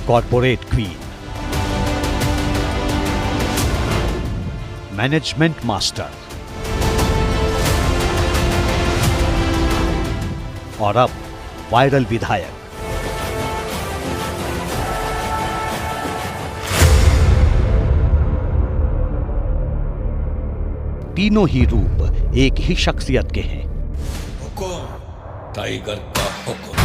Corporate queen, management master और अब viral विधायक। तीनों ही रूप एक ही शख्सियत के हैं। हुकुम, टाइगर का हुकुम।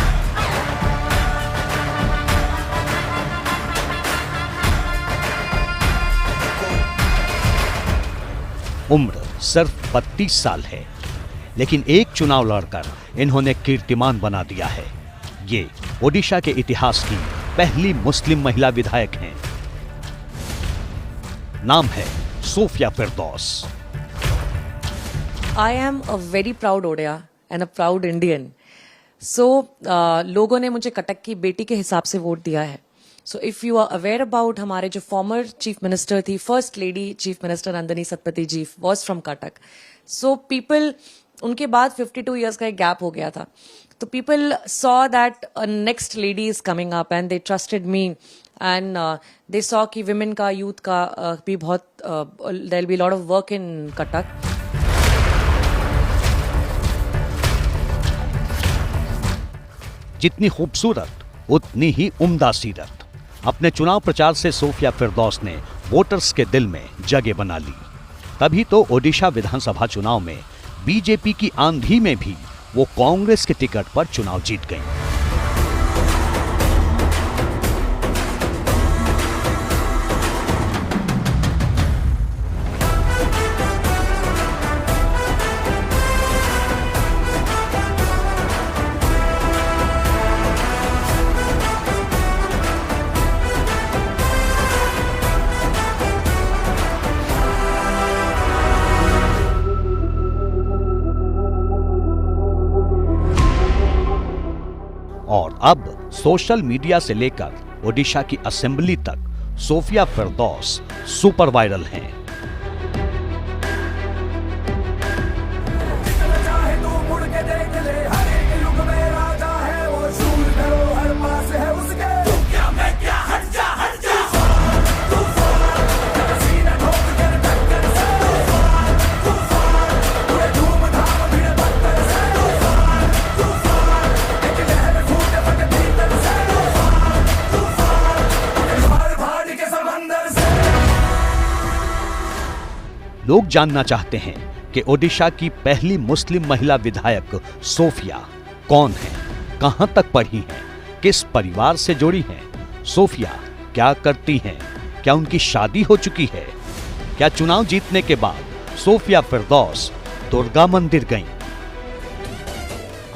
उम्र सिर्फ 32 साल है, लेकिन एक चुनाव लड़कर इन्होंने कीर्तिमान बना दिया है। ये ओडिशा के इतिहास की पहली मुस्लिम महिला विधायक हैं। नाम है Sophia Firdaus. I am a very proud Odia and a proud Indian. So लोगों ने मुझे कटक की बेटी के हिसाब से वोट दिया है। So if you are aware about हमारे जो former chief minister थी, first lady chief minister Nandini Satpathy ji was from Cuttack. So people, उनके बाद 52 years का एक गैप हो गया था। तो people saw that a next lady is coming up and they trusted me and they saw कि women का youth का भी बहुत there will be a lot of work in Cuttack. जितनी खूबसूरत उतनी ही उम्दा सीरत। अपने चुनाव प्रचार से सोफिया फिरदौस ने वोटर्स के दिल में जगह बना ली। तभी तो ओडिशा विधानसभा चुनाव में बीजेपी की आंधी में भी वो कांग्रेस के टिकट पर चुनाव जीत गईं। और अब सोशल मीडिया से लेकर ओडिशा की असेंबली तक सोफिया फिरदौस सुपर वायरल हैं। लोग जानना चाहते हैं कि ओडिशा की पहली मुस्लिम महिला विधायक सोफिया कौन है, कहां तक पढ़ी हैं, किस परिवार से जुड़ी हैं, सोफिया क्या करती हैं, क्या उनकी शादी हो चुकी है, क्या चुनाव जीतने के बाद सोफिया फिरदौस दुर्गा मंदिर गईं?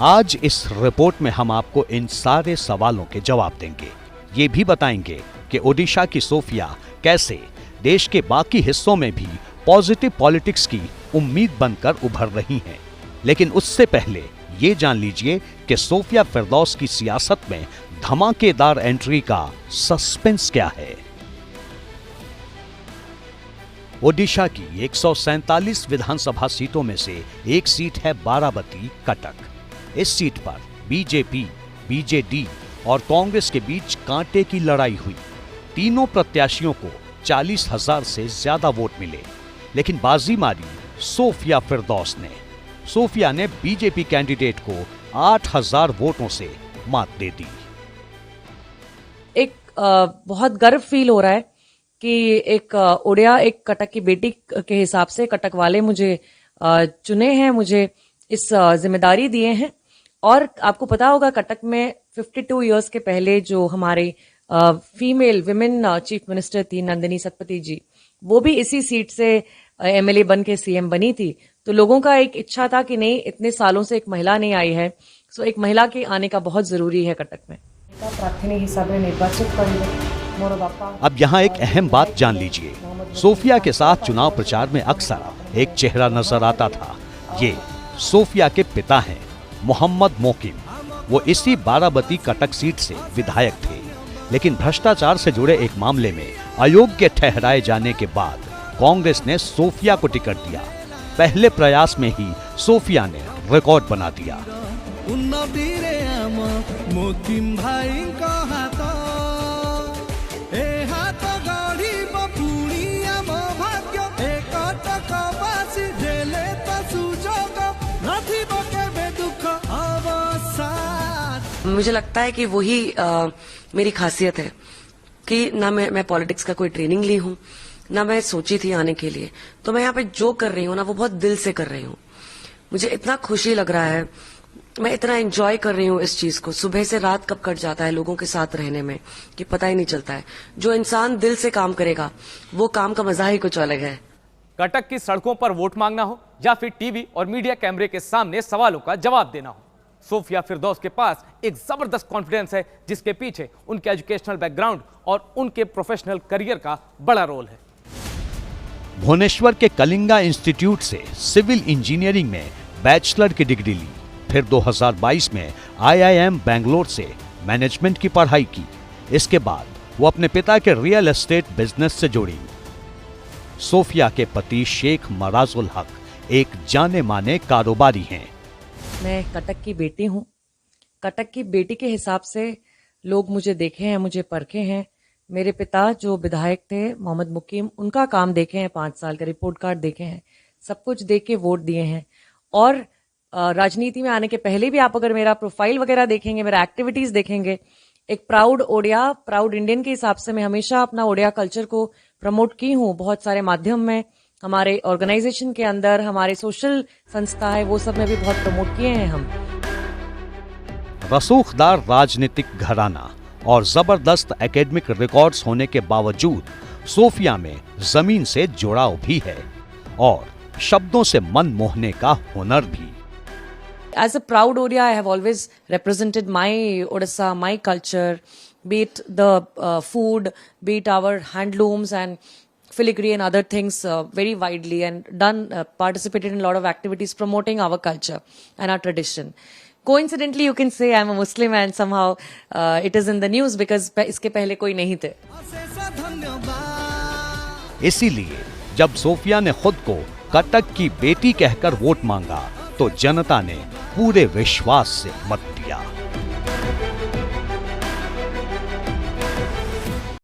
आज इस रिपोर्ट में हम आपको इन सारे सवालों के जवाब देंगे। ये भी बताएंगे कि ओडिशा की सोफिया कैसे देश के बाकी हिस्सों में भी पॉजिटिव पॉलिटिक्स की उम्मीद बनकर उभर रही हैं। लेकिन उससे पहले ये जान लीजिए कि सोफिया फिरदौस की सियासत में धमाकेदार एंट्री का सस्पेंस क्या है। ओडिशा की 147 विधानसभा सीटों में से एक सीट है बाराबती कटक। इस सीट पर बीजेपी, बीजेडी और कांग्रेस के बीच कांटे की लड़ाई हुई। तीनों प्रत्याशियों को 40,000 से ज्यादा वोट मिले, लेकिन बाजी मारी सोफिया फिरदौस ने। सोफिया ने बीजेपी कैंडिडेट को 8,000 वोटों से मात दे दी। एक बहुत गर्व फील हो रहा है कि एक ओडिया, एक कटक की बेटी के हिसाब से कटक वाले मुझे चुने हैं, मुझे इस जिम्मेदारी दिए हैं। और आपको पता होगा कटक में 52 इयर्स के पहले जो हमारे फीमेल विमेन चीफ मिनिस्टर थी नंदिनी सतपथी जी, वो भी इसी सीट से एमएलए बन के सीएम बनी थी। तो लोगों का एक इच्छा था कि नहीं, इतने सालों से एक महिला नहीं आई है, सो एक महिला के आने का बहुत जरूरी है कटक में। अब यहाँ एक अहम बात जान लीजिए। सोफिया के साथ चुनाव प्रचार में अक्सर एक चेहरा नजर आता था। ये सोफिया के पिता हैं मोहम्मद मोकिम। वो इसी बाराबती कटक सीट से विधायक थे, लेकिन भ्रष्टाचार से जुड़े एक मामले में अयोग्य ठहराए जाने के बाद कांग्रेस ने सोफिया को टिकट दिया। पहले प्रयास में ही सोफिया ने रिकॉर्ड बना दिया। मुझे लगता है कि वही मेरी खासियत है कि ना मैं पॉलिटिक्स का कोई ट्रेनिंग ली हूं, ना मैं सोची थी आने के लिए। तो मैं यहाँ पे जो कर रही हूँ ना, वो बहुत दिल से कर रही हूँ। मुझे इतना खुशी लग रहा है, मैं इतना एंजॉय कर रही हूँ इस चीज को। सुबह से रात कब कट जाता है लोगों के साथ रहने में कि पता ही नहीं चलता है। जो इंसान दिल से काम करेगा वो काम का मजा ही कुछ अलग है। कटक की सड़कों पर वोट मांगना हो या फिर टीवी और मीडिया कैमरे के सामने सवालों का जवाब देना हो, सोफिया फिरदौस के पास एक जबरदस्त कॉन्फिडेंस है, जिसके पीछे उनके एजुकेशनल बैकग्राउंड और उनके प्रोफेशनल करियर का बड़ा रोल है। भुवनेश्वर के कलिंगा इंस्टीट्यूट से सिविल इंजीनियरिंग में बैचलर की डिग्री ली। फिर 2022 में IIM बेंगलोर से मैनेजमेंट की पढ़ाई की। इसके बाद वो अपने पिता के रियल एस्टेट बिजनेस से जुड़ी। सोफिया के पति शेख मराजुल हक एक जाने माने कारोबारी हैं। मैं कटक की बेटी हूँ। कटक की बेटी के हिसाब से लोग मुझे देखे हैं, मुझे परखे हैं। मेरे पिता जो विधायक थे मोहम्मद मुकीम, उनका काम देखे हैं, 5 साल का रिपोर्ट कार्ड देखे हैं, सब कुछ देख के वोट दिए हैं। और राजनीति में आने के पहले भी आप अगर मेरा प्रोफाइल वगैरह देखेंगे, मेरा एक्टिविटीज देखेंगे, एक प्राउड ओडिया, प्राउड इंडियन के हिसाब से मैं हमेशा अपना ओडिया कल्चर को प्रमोट की हूँ। बहुत सारे माध्यम में, हमारे ऑर्गेनाइजेशन के अंदर, हमारे सोशल संस्था है, वो सब में भी बहुत प्रमोट किए हैं हम। रसूखदार राजनीतिक घराना और जबरदस्त एकेडमिक रिकॉर्ड्स होने के बावजूद सोफिया में जमीन से जुड़ाव भी है और शब्दों से मन मोहने का हुनर भी। As a proud Odia, I have always represented my Odisha, my culture, be it the food, be it our handlooms and filigree and other things very widely, and participated in a lot of activities promoting our culture and our tradition. Coincidentally, you can say I'm a Muslim and somehow it is in the news because इसके पहले कोई नहीं थे। इसीलिए जब Sophia ने खुद को कटक की बेटी कहकर वोट मांगा तो जनता ने पूरे विश्वास से मत दिया।